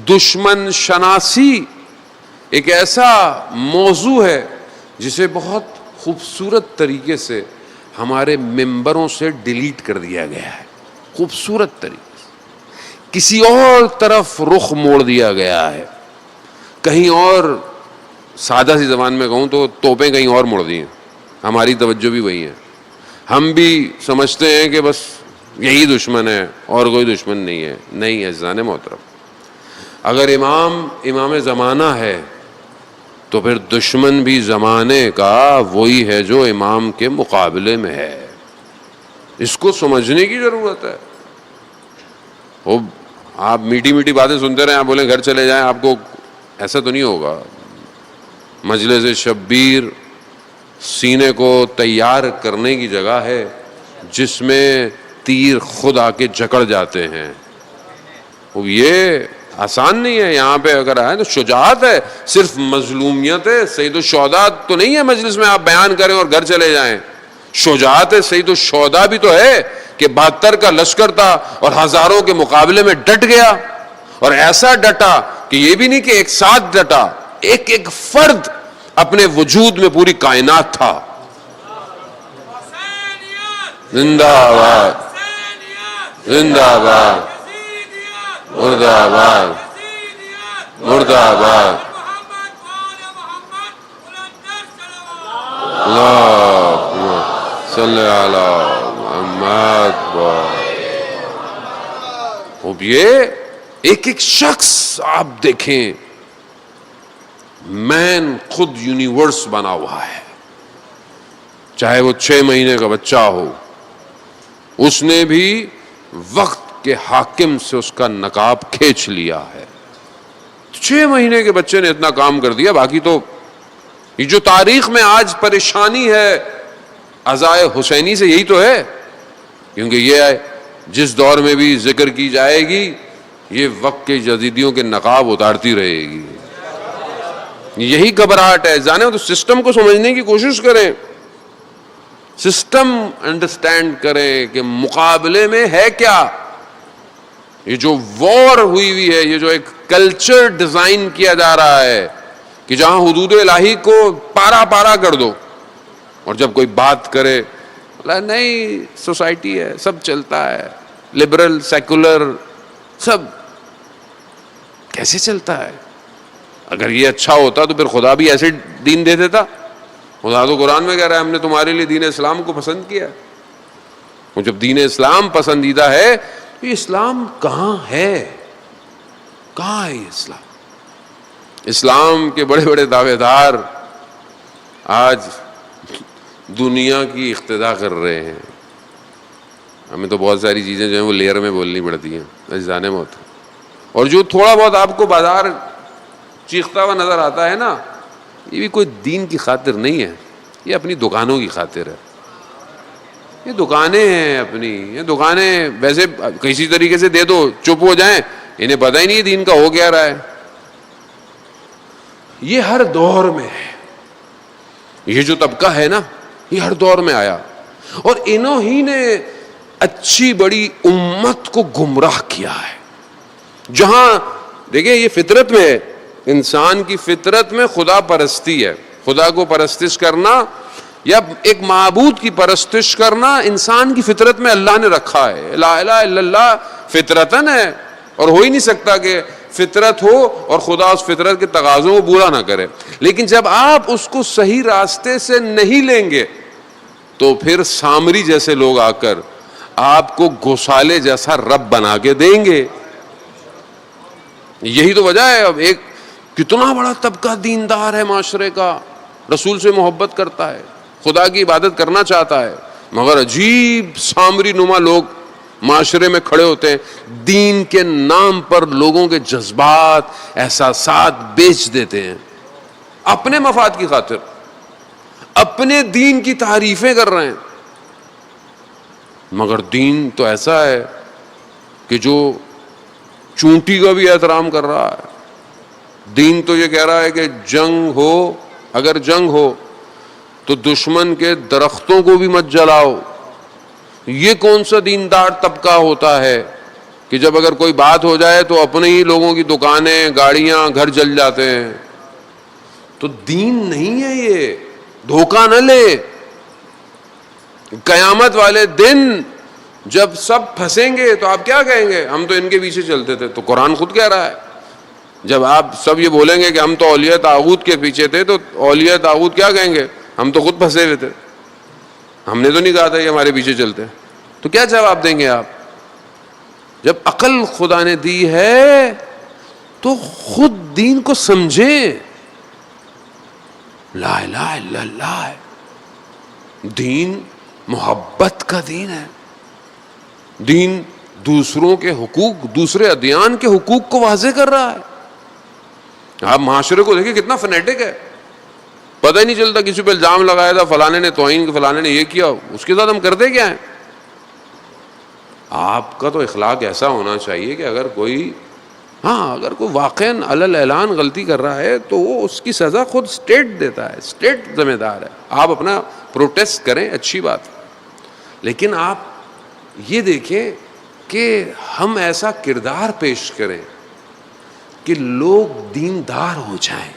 دشمن شناسی ایک ایسا موضوع ہے جسے بہت خوبصورت طریقے سے ہمارے ممبروں سے ڈیلیٹ کر دیا گیا ہے، خوبصورت طریقے سے کسی اور طرف رخ موڑ دیا گیا ہے، کہیں اور، سادہ سی زبان میں کہوں تو توپیں کہیں اور مڑ دی ہیں، ہماری توجہ بھی وہی ہے، ہم بھی سمجھتے ہیں کہ بس یہی دشمن ہے اور کوئی دشمن نہیں ہے۔ نہیں عزیزان محترم، اگر امام زمانہ ہے تو پھر دشمن بھی زمانے کا وہی ہے جو امام کے مقابلے میں ہے، اس کو سمجھنے کی ضرورت ہے۔ وہ آپ میٹھی میٹھی باتیں سنتے رہیں، آپ بولیں گھر چلے جائیں، آپ کو ایسا تو نہیں ہوگا۔ مجلس شبیر سینے کو تیار کرنے کی جگہ ہے جس میں تیر خود آ کے جکڑ جاتے ہیں، یہ آسان نہیں ہے۔ یہاں پہ اگر آئے تو شجاعت ہے، صرف مظلومیت ہے، سید الشہداء تو نہیں ہے مجلس میں آپ بیان کریں اور گھر چلے جائیں۔ شجاعت ہے، سید الشہداء بھی تو ہے کہ 72 کا لشکر تھا اور ہزاروں کے مقابلے میں ڈٹ گیا، اور ایسا ڈٹا کہ یہ بھی نہیں کہ ایک ساتھ ڈٹا، ایک ایک فرد اپنے وجود میں پوری کائنات تھا۔ زندہ باد، زندہ باد، مرد آباد، مرد آباد، اللہم صلی علی محمد۔ اب یہ ایک ایک شخص آپ دیکھیں، مین خود یونیورس بنا ہوا ہے، چاہے وہ 6 مہینے کا بچہ ہو، اس نے بھی وقت کے حاکم سے اس کا نقاب کھینچ لیا ہے۔ 6 مہینے کے بچے نے اتنا کام کر دیا۔ باقی تو یہ جو تاریخ میں آج پریشانی ہے عزائے حسینی سے، یہی تو ہے، کیونکہ یہ جس دور میں بھی ذکر کی جائے گی یہ وقت کے جدیدیوں کے نقاب اتارتی رہے گی، یہی گھبراہٹ ہے۔ جانے تو سسٹم کو سمجھنے کی کوشش کریں، سسٹم انڈرسٹینڈ کریں کہ مقابلے میں ہے کیا۔ یہ جو وار ہوئی ہے، یہ جو ایک کلچر ڈیزائن کیا جا رہا ہے کہ جہاں حدود الہی کو پارا پارا کر دو، اور جب کوئی بات کرے نہیں سوسائٹی ہے، سب چلتا ہے، لبرل سیکولر سب، کیسے چلتا ہے؟ اگر یہ اچھا ہوتا تو پھر خدا بھی ایسے دین دے دیتا۔ خدا تو قرآن میں کہہ رہا ہے ہم نے تمہارے لیے دین اسلام کو پسند کیا، اور جب دین اسلام پسندیدہ ہے تو یہ اسلام کہاں ہے؟ کہاں ہے یہ اسلام؟ اسلام کے بڑے بڑے دعوے دار آج دنیا کی اقتدا کر رہے ہیں۔ ہمیں تو بہت ساری چیزیں جو ہیں وہ لیئر میں بولنی پڑتی ہیں، عزیزان محترم، اور جو تھوڑا بہت آپ کو بازار چیختا ہوا نظر آتا ہے نا، یہ بھی کوئی دین کی خاطر نہیں ہے، یہ اپنی دکانوں کی خاطر ہے۔ یہ دکانیں ہیں اپنی، یہ دکانیں ویسے کسی طریقے سے دے دو چپ ہو جائیں، انہیں پتہ ہی نہیں دین کا ہو کیا رہا ہے۔ یہ ہر دور میں ہے، یہ جو طبقہ ہے نا یہ ہر دور میں آیا، اور انہوں ہی نے اچھی بڑی امت کو گمراہ کیا ہے۔ جہاں دیکھیں یہ فطرت میں ہے، انسان کی فطرت میں خدا پرستی ہے، خدا کو پرستش کرنا یا ایک معبود کی پرستش کرنا انسان کی فطرت میں اللہ نے رکھا ہے۔ لا الہ الا اللہ فطرتن ہے، اور ہو ہی نہیں سکتا کہ فطرت ہو اور خدا اس فطرت کے تقاضوں کو پورا نہ کرے۔ لیکن جب آپ اس کو صحیح راستے سے نہیں لیں گے تو پھر سامری جیسے لوگ آ کر آپ کو گوسالے جیسا رب بنا کے دیں گے۔ یہی تو وجہ ہے۔ اب ایک کتنا بڑا طبقہ دیندار ہے معاشرے کا، رسول سے محبت کرتا ہے، خدا کی عبادت کرنا چاہتا ہے، مگر عجیب سامری نما لوگ معاشرے میں کھڑے ہوتے ہیں، دین کے نام پر لوگوں کے جذبات احساسات بیچ دیتے ہیں اپنے مفاد کی خاطر، اپنے دین کی تعریفیں کر رہے ہیں۔ مگر دین تو ایسا ہے کہ جو چونٹی کا بھی احترام کر رہا ہے۔ دین تو یہ کہہ رہا ہے کہ جنگ ہو، اگر جنگ ہو تو دشمن کے درختوں کو بھی مت جلاؤ۔ یہ کون سا دیندار طبقہ ہوتا ہے کہ جب اگر کوئی بات ہو جائے تو اپنے ہی لوگوں کی دکانیں، گاڑیاں، گھر جل جاتے ہیں. تو دین نہیں ہے یہ، دھوکہ نہ لے. قیامت والے دن جب سب پھنسیں گے تو آپ کیا کہیں گے؟ ہم تو ان کے پیچھے چلتے تھے. تو قرآن خود کہہ رہا ہے جب آپ سب یہ بولیں گے کہ ہم تو اولیاء طاغوت کے پیچھے تھے، تو اولیاء طاغوت کیا کہیں گے؟ ہم تو خود پھنسے ہوئے تھے، ہم نے تو نہیں کہا تھا کہ ہمارے پیچھے چلتے. تو کیا جواب دیں گے آپ؟ جب عقل خدا نے دی ہے تو خود دین کو سمجھیں. لا الہ الا اللہ ہے دین، محبت کا دین ہے. دین دوسروں کے حقوق، دوسرے ادیان کے حقوق کو واضح کر رہا ہے. آپ معاشرے کو دیکھیں کتنا فنیٹک ہے، پتہ ہی نہیں چلتا. کسی پہ الزام لگایا تھا فلانے نے توہین، فلانے نے یہ کیا، اس کے ساتھ ہم کرتے کیا ہیں؟ آپ کا تو اخلاق ایسا ہونا چاہیے کہ اگر کوئی اگر کوئی واقعاً علل اعلان غلطی کر رہا ہے تو وہ اس کی سزا خود اسٹیٹ دیتا ہے، اسٹیٹ ذمہ دار ہے. آپ اپنا پروٹیسٹ کریں، اچھی بات، لیکن آپ یہ دیکھیں کہ ہم ایسا کردار پیش کریں کہ لوگ دیندار ہو جائیں.